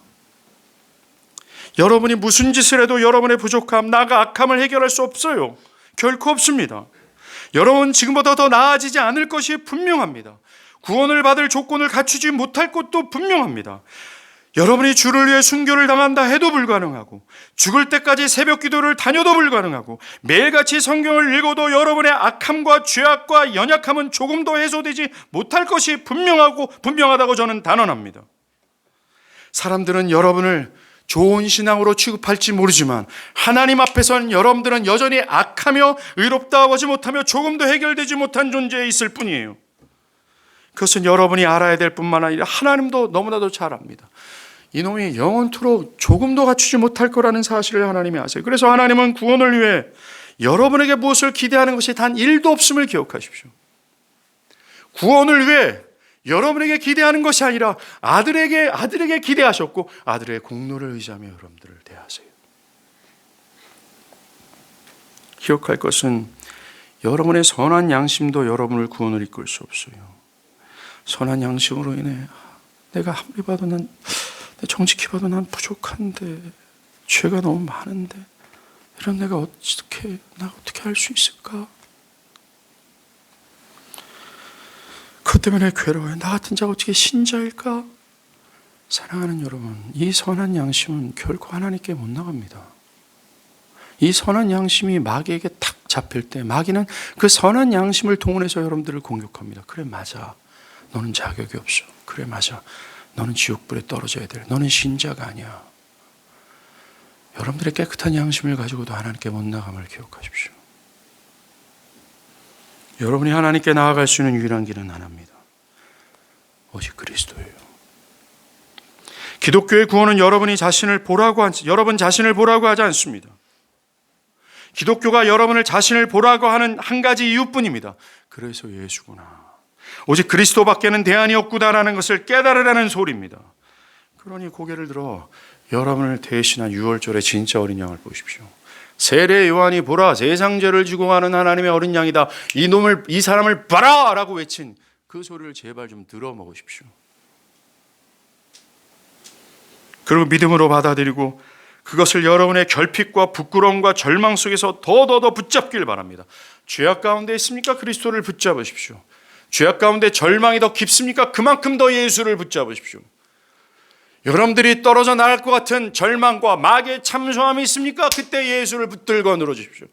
여러분이 무슨 짓을 해도 여러분의 부족함, 나가 악함을 해결할 수 없어요. 결코 없습니다. 여러분 지금보다 더 나아지지 않을 것이 분명합니다. 구원을 받을 조건을 갖추지 못할 것도 분명합니다. 여러분이 주를 위해 순교를 당한다 해도 불가능하고, 죽을 때까지 새벽 기도를 다녀도 불가능하고, 매일같이 성경을 읽어도 여러분의 악함과 죄악과 연약함은 조금도 해소되지 못할 것이 분명하다고 저는 단언합니다. 사람들은 여러분을 좋은 신앙으로 취급할지 모르지만 하나님 앞에선 여러분들은 여전히 악하며 의롭다고 하지 못하며 조금도 해결되지 못한 존재에 있을 뿐이에요. 그것은 여러분이 알아야 될 뿐만 아니라 하나님도 너무나도 잘 압니다. 이놈이 영원토록 조금도 갖추지 못할 거라는 사실을 하나님이 아세요. 그래서 하나님은 구원을 위해 여러분에게 무엇을 기대하는 것이 단 1도 없음을 기억하십시오. 구원을 위해 여러분에게 기대하는 것이 아니라 아들에게 기대하셨고 아들의 공로를 의지하며 여러분들을 대하세요. 기억할 것은 여러분의 선한 양심도 여러분을 구원을 이끌 수 없어요. 선한 양심으로 인해 내가 아무리 봐도 정직히 봐도 난 부족한데, 죄가 너무 많은데, 이런 내가 어떻게 할 수 있을까? 그것 때문에 괴로워요. 나 같은 자가 어떻게 신자일까? 사랑하는 여러분, 이 선한 양심은 결코 하나님께 못 나갑니다. 이 선한 양심이 마귀에게 탁 잡힐 때 마귀는 그 선한 양심을 동원해서 여러분들을 공격합니다. 그래, 맞아. 너는 자격이 없어. 그래, 맞아. 너는 지옥불에 떨어져야 돼. 너는 신자가 아니야. 여러분들의 깨끗한 양심을 가지고도 하나님께 못 나감을 기억하십시오. 여러분이 하나님께 나아갈 수 있는 유일한 길은 하나입니다. 오직 그리스도예요. 기독교의 구원은 여러분 자신을 보라고 하지 않습니다. 기독교가 여러분을 자신을 보라고 하는 한 가지 이유뿐입니다. 그래서 예수구나. 오직 그리스도밖에는 대안이 없구나라는 것을 깨달으라는 소리입니다. 그러니 고개를 들어 여러분을 대신한 6월절의 진짜 어린 양을 보십시오. 세례 요한이 보라, 세상 죄를 지고 가는 하나님의 어린 양이다. 이 사람을 봐라! 라고 외친 그 소리를 제발 좀 들어먹으십시오. 그리고 믿음으로 받아들이고 그것을 여러분의 결핍과 부끄러움과 절망 속에서 더 붙잡길 바랍니다. 죄악 가운데 있습니까? 그리스도를 붙잡으십시오. 죄악 가운데 절망이 더 깊습니까? 그만큼 더 예수를 붙잡으십시오. 여러분들이 떨어져 나갈 것 같은 절망과 마귀의 참소함이 있습니까? 그때 예수를 붙들고 늘어주십시오.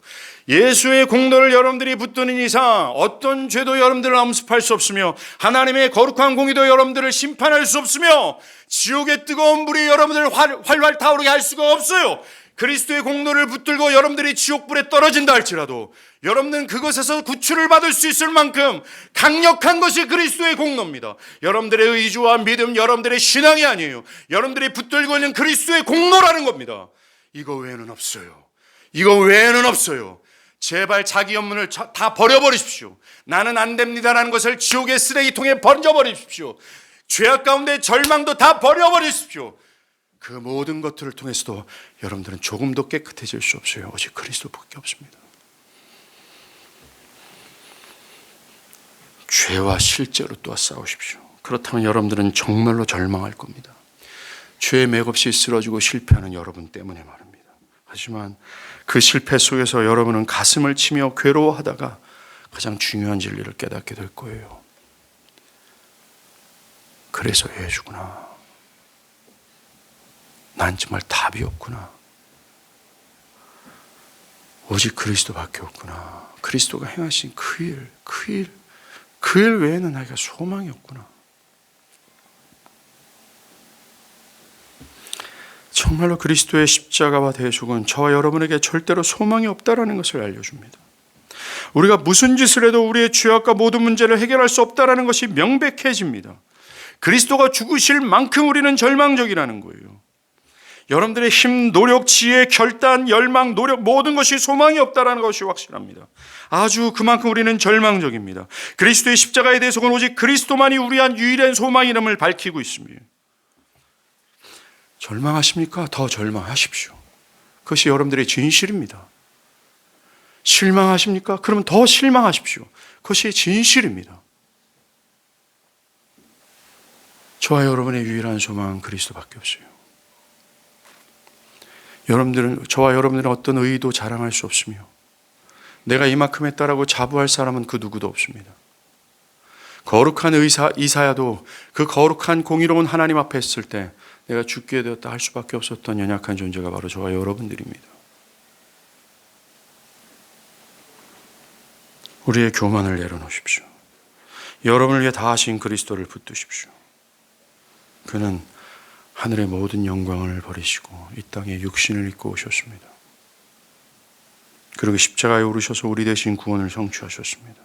예수의 공로를 여러분들이 붙드는 이상 어떤 죄도 여러분들을 엄습할 수 없으며 하나님의 거룩한 공의도 여러분들을 심판할 수 없으며 지옥의 뜨거운 불이 여러분들을 활활 타오르게 할 수가 없어요. 그리스도의 공로를 붙들고 여러분들이 지옥불에 떨어진다 할지라도 여러분들은 그것에서 구출을 받을 수 있을 만큼 강력한 것이 그리스도의 공로입니다. 여러분들의 의지와 믿음, 여러분들의 신앙이 아니에요. 여러분들이 붙들고 있는 그리스도의 공로라는 겁니다. 이거 외에는 없어요. 이거 외에는 없어요. 제발 자기 업문을 다 버려버리십시오. 나는 안 됩니다라는 것을 지옥의 쓰레기통에 던져버리십시오. 죄악 가운데 절망도 다 버려버리십시오. 그 모든 것들을 통해서도 여러분들은 조금도 깨끗해질 수 없어요. 오직 그리스도밖에 없습니다. 죄와 실제로 또 싸우십시오. 그렇다면 여러분들은 정말로 절망할 겁니다. 죄에 맥없이 쓰러지고 실패하는 여러분 때문에 말입니다. 하지만 그 실패 속에서 여러분은 가슴을 치며 괴로워하다가 가장 중요한 진리를 깨닫게 될 거예요. 그래서 예수구나. 난 정말 답이 없구나. 오직 그리스도밖에 없구나. 그리스도가 행하신 그 일 외에는 나에게 소망이 없구나. 정말로 그리스도의 십자가와 대속은 저와 여러분에게 절대로 소망이 없다라는 것을 알려줍니다. 우리가 무슨 짓을 해도 우리의 죄악과 모든 문제를 해결할 수 없다라는 것이 명백해집니다. 그리스도가 죽으실 만큼 우리는 절망적이라는 거예요. 여러분들의 힘, 노력, 지혜, 결단, 열망, 노력 모든 것이 소망이 없다라는 것이 확실합니다. 아주 그만큼 우리는 절망적입니다. 그리스도의 십자가에 대해서는 오직 그리스도만이 우리한 유일한 소망이름을 밝히고 있습니다. 절망하십니까? 더 절망하십시오. 그것이 여러분들의 진실입니다. 실망하십니까? 그러면 더 실망하십시오. 그것이 진실입니다. 저와 여러분의 유일한 소망은 그리스도밖에 없어요. 저와 여러분들은 어떤 의의도 자랑할 수 없으며 내가 이만큼 했다라고 자부할 사람은 그 누구도 없습니다. 거룩한 이사야도 그 거룩한 공의로운 하나님 앞에 했을 때 내가 죽게 되었다 할 수밖에 없었던 연약한 존재가 바로 저와 여러분들입니다. 우리의 교만을 내려놓으십시오. 여러분을 위해 다 하신 그리스도를 붙드십시오. 그는 하늘의 모든 영광을 버리시고 이 땅에 육신을 입고 오셨습니다. 그리고 십자가에 오르셔서 우리 대신 구원을 성취하셨습니다.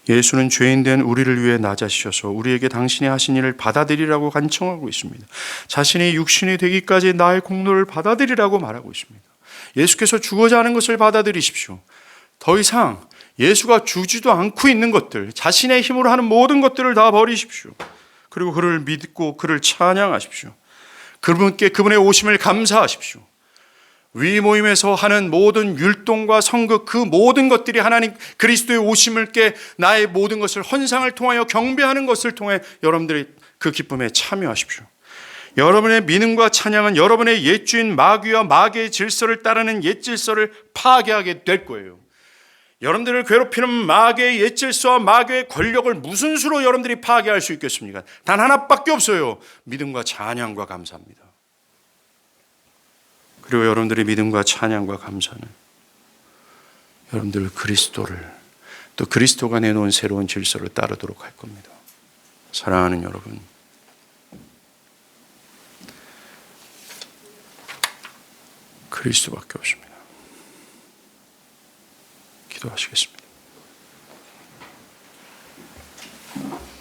예수는 죄인된 우리를 위해 낮아지셔서 우리에게 당신이 하신 일을 받아들이라고 간청하고 있습니다. 자신이 육신이 되기까지 나의 공로를 받아들이라고 말하고 있습니다. 예수께서 주고자 하는 것을 받아들이십시오. 더 이상 예수가 주지도 않고 있는 것들, 자신의 힘으로 하는 모든 것들을 다 버리십시오. 그리고 그를 믿고 그를 찬양하십시오. 그분의 오심을 감사하십시오. 위 모임에서 하는 모든 율동과 성극, 그 모든 것들이 하나님 그리스도의 오심을 깨 나의 모든 것을 헌상을 통하여 경배하는 것을 통해 여러분들이 그 기쁨에 참여하십시오. 여러분의 믿음과 찬양은 여러분의 옛주인 마귀와 마귀의 질서를 따르는 옛 질서를 파괴하게 될 거예요. 여러분들을 괴롭히는 마귀의 옛 질서와 마귀의 권력을 무슨 수로 여러분들이 파괴할 수 있겠습니까? 단 하나밖에 없어요. 믿음과 찬양과 감사입니다. 그리고 여러분들의 믿음과 찬양과 감사는 여러분들 그리스도를, 또 그리스도가 내놓은 새로운 질서를 따르도록 할 겁니다. 사랑하는 여러분, 그리스도밖에 없습니다. 기도하시겠습니다.